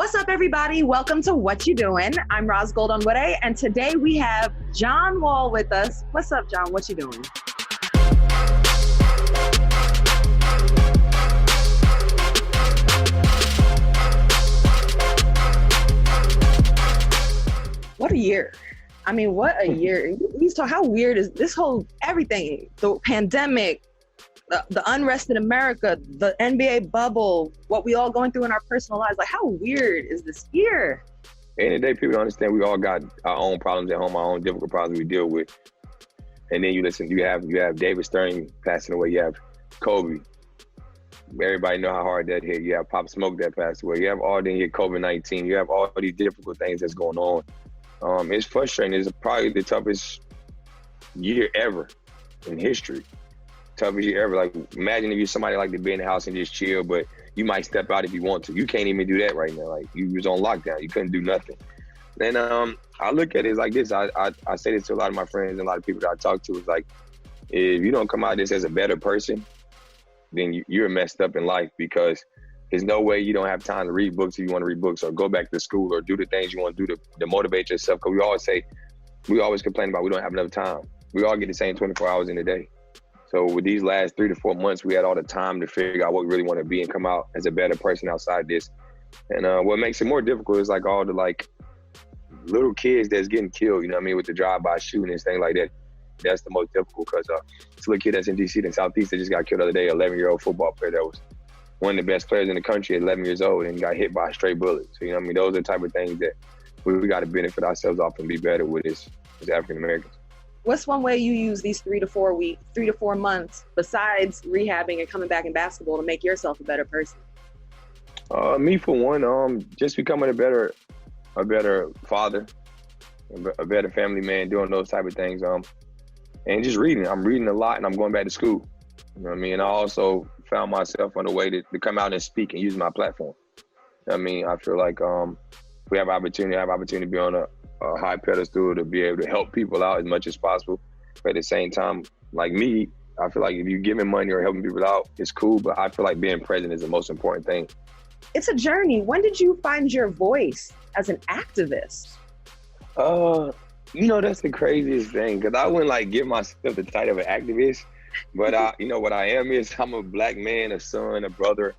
What's up, everybody? Welcome to What You Doing. I'm Ros Gold Onwude, and today we have John Wall with us. What's up, John? What you doing? What a year. I mean, what a year. He's talking, how weird is this whole everything, the pandemic, the unrest in America, the NBA bubble, what we all going through in our personal lives. Like, how weird is this year? At the end of the day, people don't understand we all got our own problems at home, our own difficult problems we deal with. And then you have David Stern passing away. You have Kobe. Everybody know how hard that hit. You have Pop Smoke that passed away. You have all the hit COVID-19. You have all these difficult things that's going on. It's frustrating. It's probably the toughest year ever in history. Toughest year ever. Like, imagine if you're somebody like to be in the house and just chill, but you might step out if you want to. You can't even do that right now. Like, you was on lockdown. You couldn't do nothing. And I look at it like this. I say this to a lot of my friends and a lot of people that I talk to. It's like, if you don't come out of this as a better person, then you're messed up in life, because there's no way you don't have time to read books if you want to read books, or go back to school, or do the things you want to do to motivate yourself. Because we always complain about we don't have enough time. We all get the same 24 hours in a day. So with these last 3 to 4 months, we had all the time to figure out what we really want to be and come out as a better person outside this. And what makes it more difficult is like all the little kids that's getting killed, you know what I mean, with the drive-by shooting and things like that. That's the most difficult, because this little kid that's in D.C. in Southeast that just got killed the other day, 11-year-old football player that was one of the best players in the country at 11 years old and got hit by a stray bullet. So, you know what I mean, those are the type of things that we got to benefit ourselves off and be better with as African Americans. What's one way you use these 3 to 4 months, besides rehabbing and coming back in basketball, to make yourself a better person? Me, for one, just becoming a better father, a better family man, doing those type of things. And just reading. I'm reading a lot, and I'm going back to school. You know what I mean? And I also found myself on the way to come out and speak and use my platform. You know what I mean? I feel like we have opportunity to be on a high pedestal, to be able to help people out as much as possible. But at the same time, like me, I feel like if you're giving money or helping people out, it's cool, but I feel like being present is the most important thing. It's a journey. When did you find your voice as an activist? That's the craziest thing, because I wouldn't give myself the title of an activist, but what I am is I'm a black man, a son, a brother,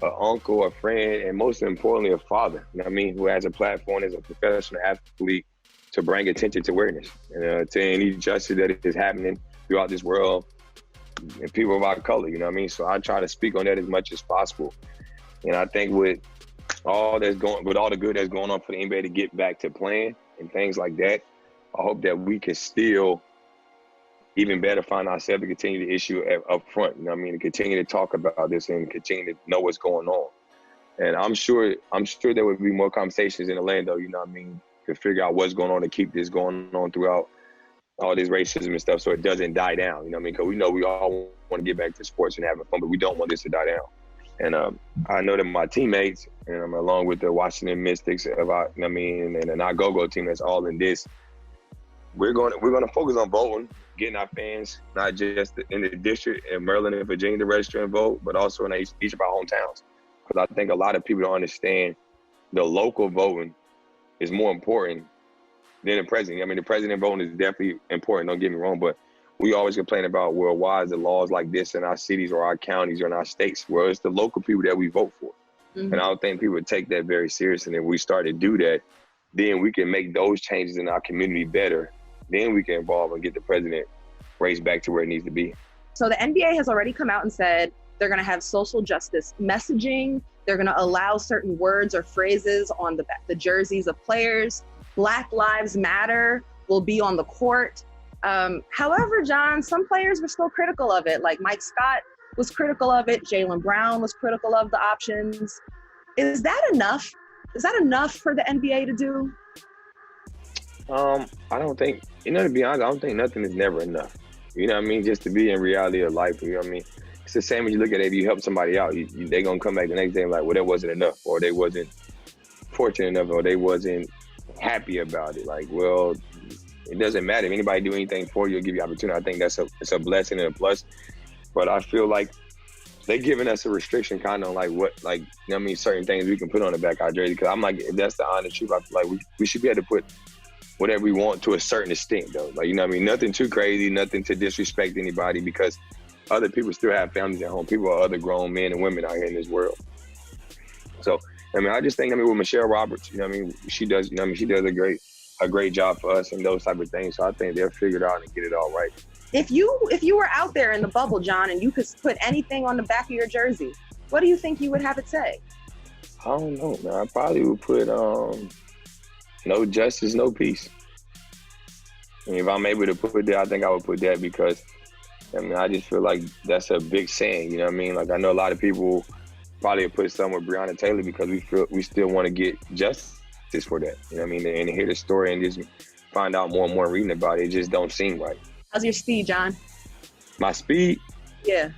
an uncle, a friend, and most importantly, a father, you know what I mean, who has a platform as a professional athlete to bring attention to awareness, to any justice that is happening throughout this world and people of our color, you know what I mean? So I try to speak on that as much as possible. And I think with all the good that's going on for the NBA to get back to playing and things like that, I hope that we can still even better find ourselves to continue the issue up front, you know what I mean, to continue to talk about this and continue to know what's going on. And I'm sure there would be more conversations in Orlando, you know what I mean, to figure out what's going on, to keep this going on throughout all this racism and stuff, so it doesn't die down, you know what I mean, because we know we all want to get back to sports and having fun, but we don't want this to die down. And I know that my teammates, and I'm along with the Washington Mystics, you know what I mean, and our go-go team that's all in this, we're going to focus on voting, getting our fans, not just in the district in Maryland and Virginia, to register and vote, but also in each of our hometowns. Because I think a lot of people don't understand the local voting is more important than the president. I mean, the president voting is definitely important, don't get me wrong, but we always complain about, well, why is the laws like this in our cities or our counties or in our states? Well, it's the local people that we vote for. Mm-hmm. And I don't think people would take that very seriously. And if we start to do that, then we can make those changes in our community better. Then we can evolve and get the president raised back to where it needs to be. So the NBA has already come out and said they're going to have social justice messaging. They're going to allow certain words or phrases on the jerseys of players. Black Lives Matter will be on the court. However, John, some players were still critical of it. Like Mike Scott was critical of it. Jaylen Brown was critical of the options. Is that enough? Is that enough for the NBA to do? I don't think, to be honest, I don't think nothing is never enough. You know what I mean? Just to be in reality of life, you know what I mean? It's the same as you look at it, if you help somebody out, they're going to come back the next day and like, well, that wasn't enough, or they wasn't fortunate enough, or they wasn't happy about it. Like, well, it doesn't matter. If anybody do anything for you, give you opportunity. I think it's a blessing and a plus. But I feel like they giving us a restriction kind of like what, like, you know what I mean, certain things we can put on the back of our jersey. Because I'm like, if that's the honest truth, I feel like we should be able to put whatever we want to a certain extent, though. Like, you know what I mean? Nothing too crazy, nothing to disrespect anybody, because other people still have families at home. People are other grown men and women out here in this world. So, I mean, I just think, I mean, with Michelle Roberts, you know what I mean? She does, you know what I mean? She does a great job for us and those type of things. So I think they'll figure it out and get it all right. If you were out there in the bubble, John, and you could put anything on the back of your jersey, what do you think you would have it say? I don't know, man. I probably would put no justice, no peace. And if I'm able to put that, I think I would put that, because I mean, I just feel like that's a big saying, you know what I mean? Like, I know a lot of people probably put something with Breonna Taylor because we still want to get justice for that, you know what I mean? And hear the story and just find out more and more reading about it, it just don't seem right. How's your speed, John? My speed? Yeah.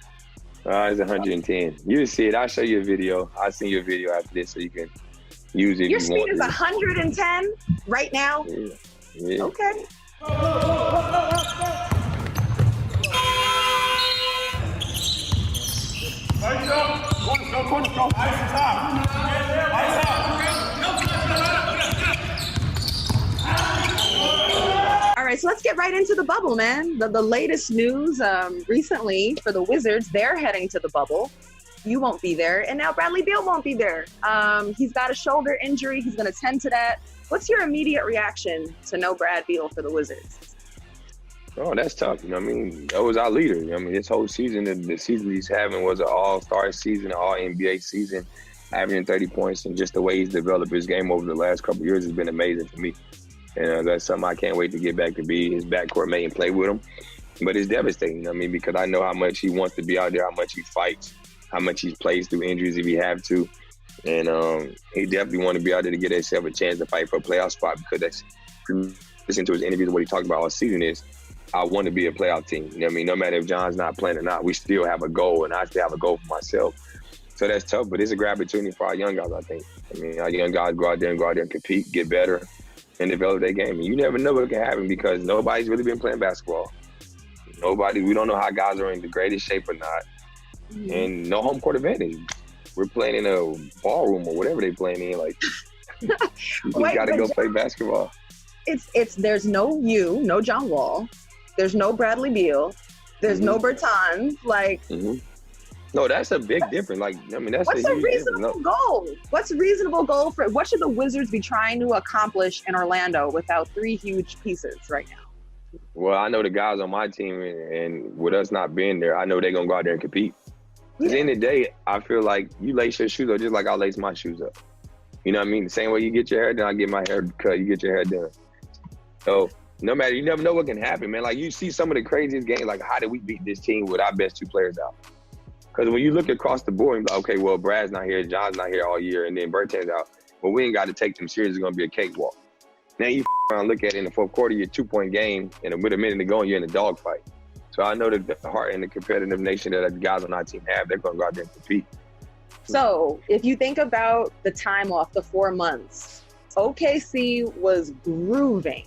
It's 110. You'll see it. I'll show you a video. I'll send you a video after this so you can use it if you want. Your speed is 110 right now? Yeah. Okay. All right, so let's get right into the bubble, man. The latest news recently for the Wizards, they're heading to the bubble. You won't be there, and now Bradley Beal won't be there. He's got a shoulder injury. He's going to tend to that. What's your immediate reaction to no Brad Beal for the Wizards? Oh, that's tough. You know what I mean? That was our leader. You know what I mean? This whole season, the season he's having was an all-star season, an all-NBA season, averaging 30 points, and just the way he's developed his game over the last couple of years has been amazing for me. And that's something I can't wait to get back to be his backcourt mate and play with him. But it's devastating, you know what I mean? Because I know how much he wants to be out there, how much he fights, how much he plays through injuries if he have to. And he definitely want to be out there to get himself a chance to fight for a playoff spot, because that's, listen to his interviews, what he talked about all season is, I want to be a playoff team. You know what I mean? No matter if John's not playing or not, we still have a goal, and I still have a goal for myself. So that's tough, but it's a great opportunity for our young guys, I think. I mean, our young guys go out there and compete, get better, and develop their game. And you never know what can happen, because nobody's really been playing basketball. We don't know how guys are in the greatest shape or not. Mm-hmm. And no home court advantage. We're playing in a ballroom or whatever they're playing in. Like, you just got to go play basketball. There's no John Wall. There's no Bradley Beal. There's no Bertans. Like, no, that's a big difference. Like, I mean, that's what's a reasonable goal? What's a reasonable goal for what should the Wizards be trying to accomplish in Orlando without three huge pieces right now? Well, I know the guys on my team, and with us not being there, I know they're gonna go out there and compete. At the end of the day, I feel like you lace your shoes up just like I lace my shoes up. You know what I mean? The same way you get your hair done, I get my hair cut, you get your hair done. So no matter, you never know what can happen, man. Like, you see some of the craziest games, like, how did we beat this team with our best two players out? Because when you look across the board, you're like, okay, well, Brad's not here, John's not here all year, and then Bertan's out. But we ain't got to take them serious. It's going to be a cakewalk. Now you around, look at it in the fourth quarter, your 2-point game, and with a minute to go, and you're in a dogfight. So I know that the heart and the competitive nation that the guys on our team have, they're going to go out there and compete. So if you think about the time off, the 4 months, OKC was grooving.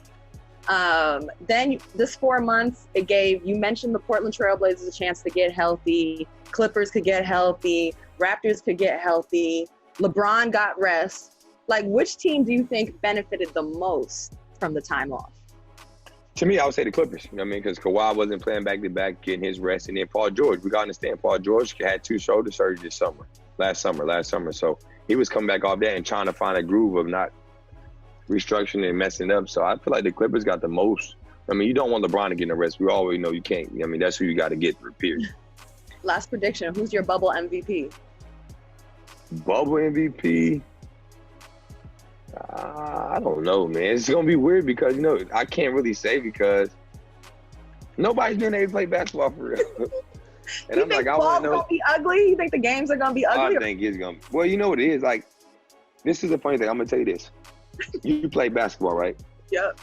Then this 4 months, it gave, you mentioned the Portland Trailblazers a chance to get healthy, Clippers could get healthy, Raptors could get healthy, LeBron got rest. Like, which team do you think benefited the most from the time off? To me, I would say the Clippers, you know what I mean? Because Kawhi wasn't playing back-to-back, getting his rest. And then Paul George, we got to understand, Paul George had 2 shoulder surgeries last summer. So he was coming back off that and trying to find a groove of not restructuring and messing up. So I feel like the Clippers got the most. I mean, you don't want LeBron to get in a rest. We always know you can't. I mean, that's who you got to get through, period. Last prediction, who's your bubble MVP? Bubble MVP? I don't know, man. It's going to be weird because, you know, I can't really say because nobody's been able to play basketball for real. And you think ball's going to be ugly? You think the games are going to be ugly? I think it's going to be. Well, you know what it is? Like, this is a funny thing. I'm going to tell you this. You play basketball, right? Yep.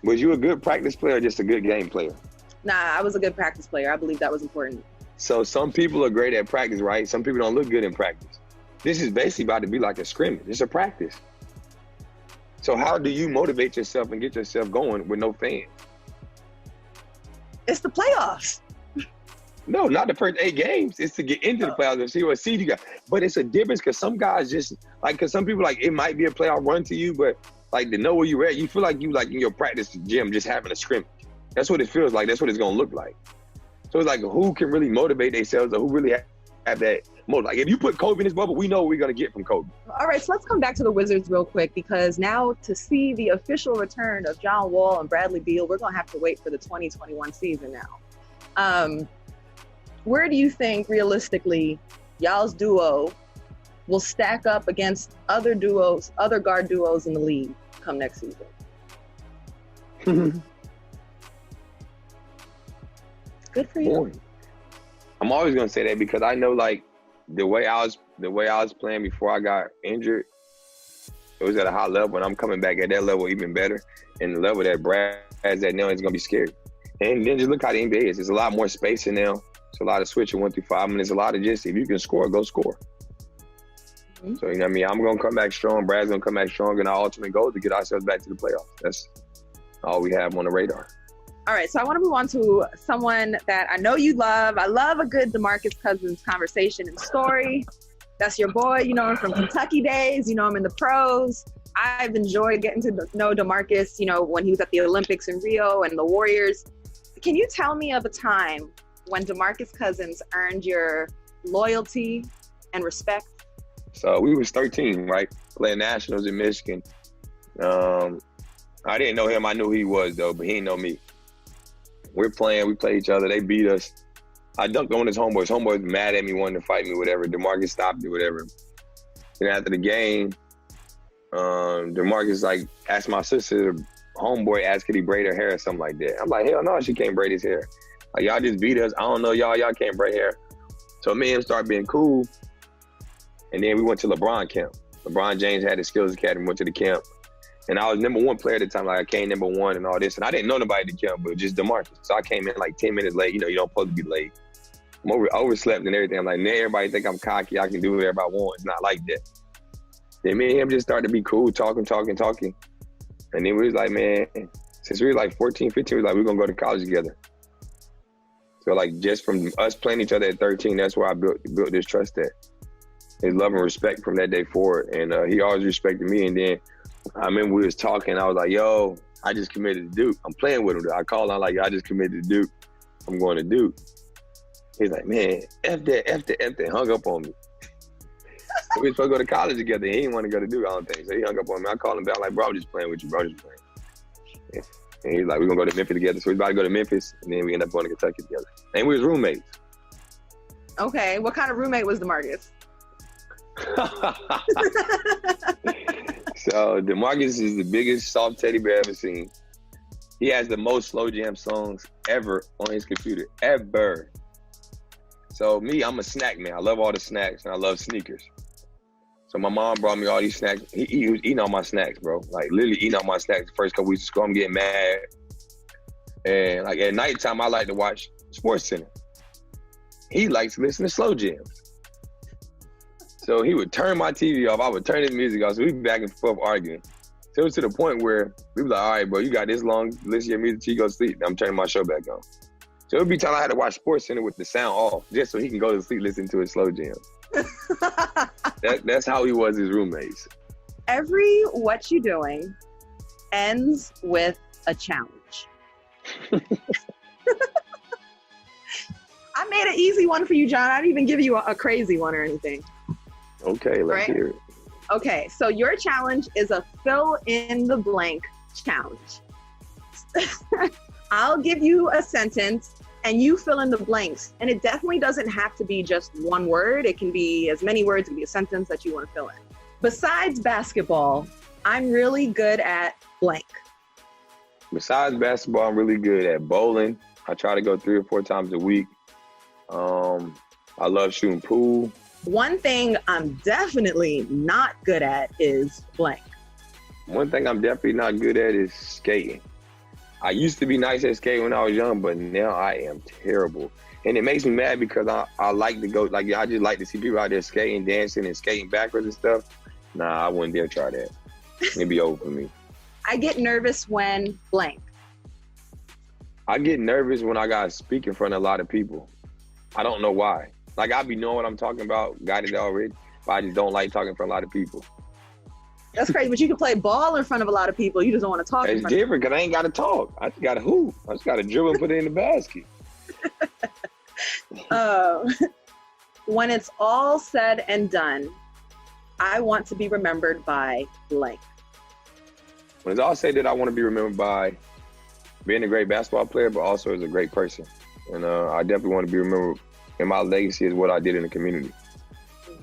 Was you a good practice player or just a good game player? Nah, I was a good practice player. I believe that was important. So some people are great at practice, right? Some people don't look good in practice. This is basically about to be like a scrimmage. It's a practice. So how do you motivate yourself and get yourself going with no fans? It's the playoffs. No, not the first 8 games. It's to get into the playoffs and see what seed you got. But it's a difference because some guys just like, because some people like it might be a playoff run to you, but like to know where you're at, you feel like you like in your practice gym just having a scrimmage. That's what it feels like. That's what it's gonna look like. So it's like who can really motivate themselves or who really have that motive. Like if you put Kobe in this bubble, we know what we're gonna get from Kobe. All right, so let's come back to the Wizards real quick, because now to see the official return of John Wall and Bradley Beal, we're gonna have to wait for the 2021 season now. Where do you think realistically y'all's duo will stack up against other duos, other guard duos in the league come next season? Good for you. Boring. I'm always gonna say that because I know like the way I was playing before I got injured, it was at a high level, and I'm coming back at that level even better. And the level that Brad has at now is gonna be scary. And then just look how the NBA is. There's a lot more spacing now. It's a lot of switching 1 through 5. I mean, there's a lot of just if you can score, go score. Mm-hmm. So you know what I mean? I'm gonna come back strong. Brad's gonna come back strong, and our ultimate goal is to get ourselves back to the playoffs. That's all we have on the radar. All right, so I want to move on to someone that I know you love. I love a good DeMarcus Cousins conversation and story. That's your boy. You know him from Kentucky days. You know him in the pros. I've enjoyed getting to know DeMarcus, you know, when he was at the Olympics in Rio and the Warriors. Can you tell me of a time when DeMarcus Cousins earned your loyalty and respect? So we was 13, right? Playing nationals in Michigan. I didn't know him. I knew who he was, though, but he didn't know me. We're playing. We play each other. They beat us. I dunked on his homeboys. Homeboys mad at me, wanting to fight me, whatever. DeMarcus stopped it, whatever. And after the game, DeMarcus, like, asked my sister, homeboy, asked could he braid her hair or something like that. I'm like, hell no, she can't braid his hair. Like, y'all just beat us. I don't know y'all can't braid hair. So me and him started being cool. And then we went to LeBron camp. LeBron James had his skills academy, went to the camp. And I was #1 player at the time. Like, I came #1 and all this. And I didn't know nobody at the camp, but just DeMarcus. So I came in like 10 minutes late. You know, you don't supposed to be late. I'm overslept and everything. I'm like, man, everybody think I'm cocky. I can do whatever I want. It's not like that. Then me and him just started to be cool, talking. And then we was like, man, since we were like 14, 15, we was like, we're going to go to college together. So like just from us playing each other at 13, that's where I built this trust at. His love and respect from that day forward. And he always respected me. And then I remember we was talking. I was like, yo, I just committed to Duke. I'm playing with him. I called him like, I just committed to Duke. I'm going to Duke. He's like, man, F that. Hung up on me. So we were supposed to go to college together. He didn't want to go to Duke, I don't think. So he hung up on me. I called him back like, bro, I'm just playing with you, bro. Just playing. Yeah. And he's like, we're going to go to Memphis together. So we about to go to Memphis. And then we end up going to Kentucky together. And we was roommates. Okay. What kind of roommate was DeMarcus? So DeMarcus is the biggest soft teddy bear I've ever seen. He has the most slow jam songs ever on his computer, ever. So me, I'm a snack man. I love all the snacks and I love sneakers. So my mom brought me all these snacks. He was eating all my snacks, bro. Like literally eating all my snacks the first couple weeks of school. I'm getting mad. And like at nighttime, I like to watch Sports Center. He likes to listen to slow jams. So he would turn my TV off. I would turn his music off. So we'd be back and forth arguing. So it was to the point where we were like, all right, bro, you got this long, listen to your music till you go to sleep. I'm turning my show back on. So it would be time I had to watch Sports Center with the sound off just so he can go to sleep listening to his slow jams. That's how he was his roommates. Every What You Doing ends with a challenge. I made an easy one for you, John. I didn't even give you a crazy one or anything. Okay, let's hear it. Okay, so your challenge is a fill in the blank challenge. I'll give you a sentence and you fill in the blanks. And it definitely doesn't have to be just one word. It can be as many words, it can be a sentence that you want to fill in. Besides basketball, I'm really good at blank. Besides basketball, I'm really good at bowling. I try to go 3 or 4 times a week. I love shooting pool. One thing I'm definitely not good at is blank. One thing I'm definitely not good at is skating. I used to be nice at skating when I was young, but now I am terrible. And it makes me mad because I like to go, like I just like to see people out there skating, dancing, and skating backwards and stuff. Nah, I wouldn't dare try that. It'd be over for me. I get nervous when blank. I get nervous when I got to speak in front of a lot of people. I don't know why. Like, I be knowing what I'm talking about, got it already, but I just don't like talking for a lot of people. That's crazy, but you can play ball in front of a lot of people. You just don't want to talk. It's different because I ain't got to talk. I just got to hoop. I just got to dribble and put it in the basket. When it's all said and done, I want to be remembered by blank. When it's all said, that I want to be remembered by being a great basketball player, but also as a great person. And I definitely want to be remembered, and my legacy is what I did in the community.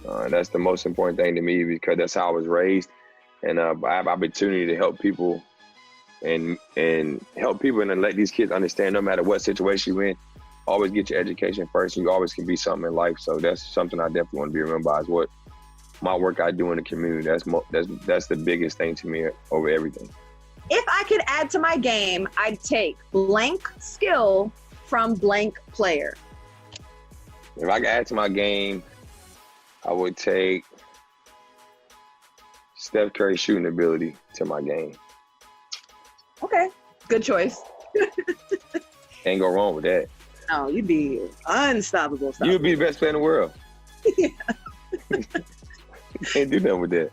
And that's the most important thing to me, because that's how I was raised. And I have opportunity to help people and help people and let these kids understand, no matter what situation you're in, always get your education first. You always can be something in life. So that's something I definitely want to be remembered by, is what my work I do in the community. That's the biggest thing to me over everything. If I could add to my game, I'd take blank skill from blank player. If I could add to my game, I would take Steph Curry's shooting ability to my game. Okay, good choice. Can't go wrong with that. No, you'd be unstoppable. You'd be the best player in the world. Yeah. Can't do nothing with that.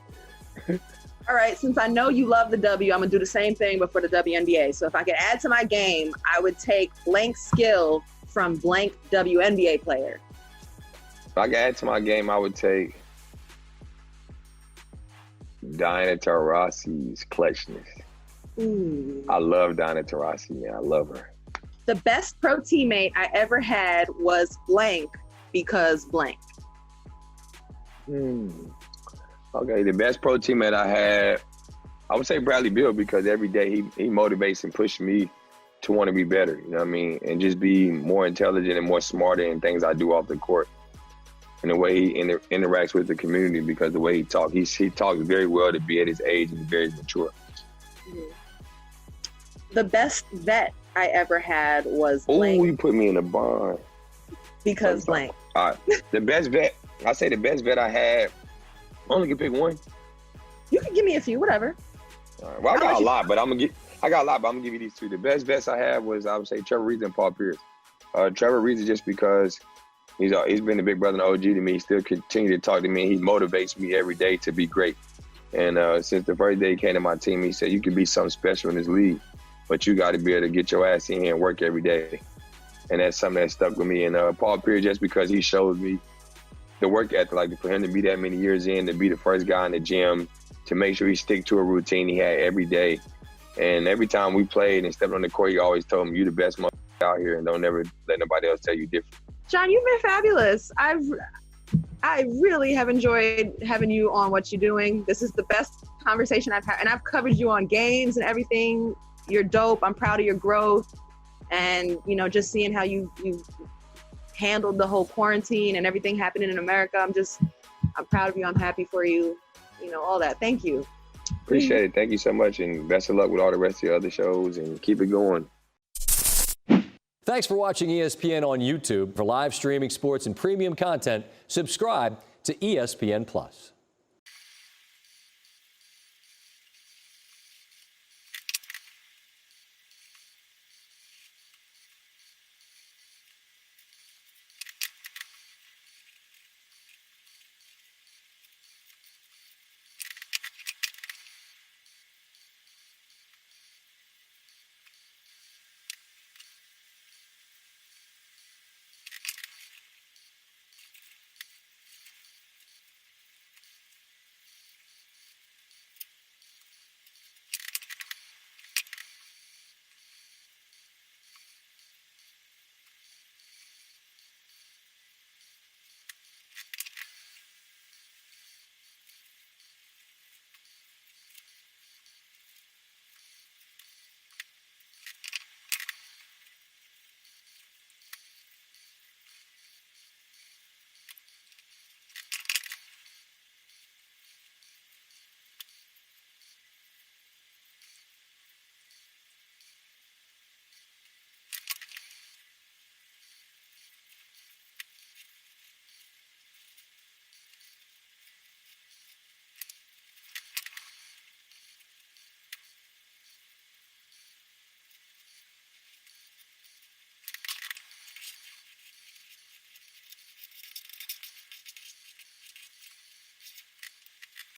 All right, since I know you love the W, I'm going to do the same thing, but for the WNBA. So if I could add to my game, I would take blank skill from blank WNBA player. If I could add to my game, I would take Diana Taurasi's clutchness. Ooh. I love Diana Taurasi, man. I love her. The best pro teammate I ever had was blank because blank. Okay, the best pro teammate I had, I would say Bradley Beal, because every day he motivates and pushes me to want to be better, you know what I mean? And just be more intelligent and more smarter in things I do off the court. And the way he interacts with the community, because the way he talks, he talks very well to be at his age and very mature. The best vet I ever had was blank. Oh, you put me in a bind. Because blank. All right, the best vet, I say the best vet I had, I only can pick one. You can give me a few, whatever. All right. Well, I got a lot, but I'm gonna give you these two. The best vets I had was, I would say, Trevor Reeves and Paul Pierce. Trevor Reeves is just because he's been a big brother and OG to me. He still continue to talk to me. He motivates me every day to be great. And since the first day he came to my team, he said, you can be something special in this league, but you got to be able to get your ass in here and work every day. And that's something that stuck with me. And Paul Pierce, just because he showed me the work ethic, like for him to be that many years in, to be the first guy in the gym, to make sure he stick to a routine he had every day. And every time we played and stepped on the court, he always told me, you the best motherfucker out here, and don't ever let nobody else tell you different. John, you've been fabulous. I really have enjoyed having you on What You Doing. This is the best conversation I've had, and I've covered you on games and everything. You're dope. I'm proud of your growth, and just seeing how you handled the whole quarantine and everything happening in America. I'm proud of you. I'm happy for you. All that. Thank you. Appreciate it. Thank you so much, and best of luck with all the rest of your other shows, and keep it going. Thanks for watching ESPN on YouTube. For live streaming sports and premium content, subscribe to ESPN+.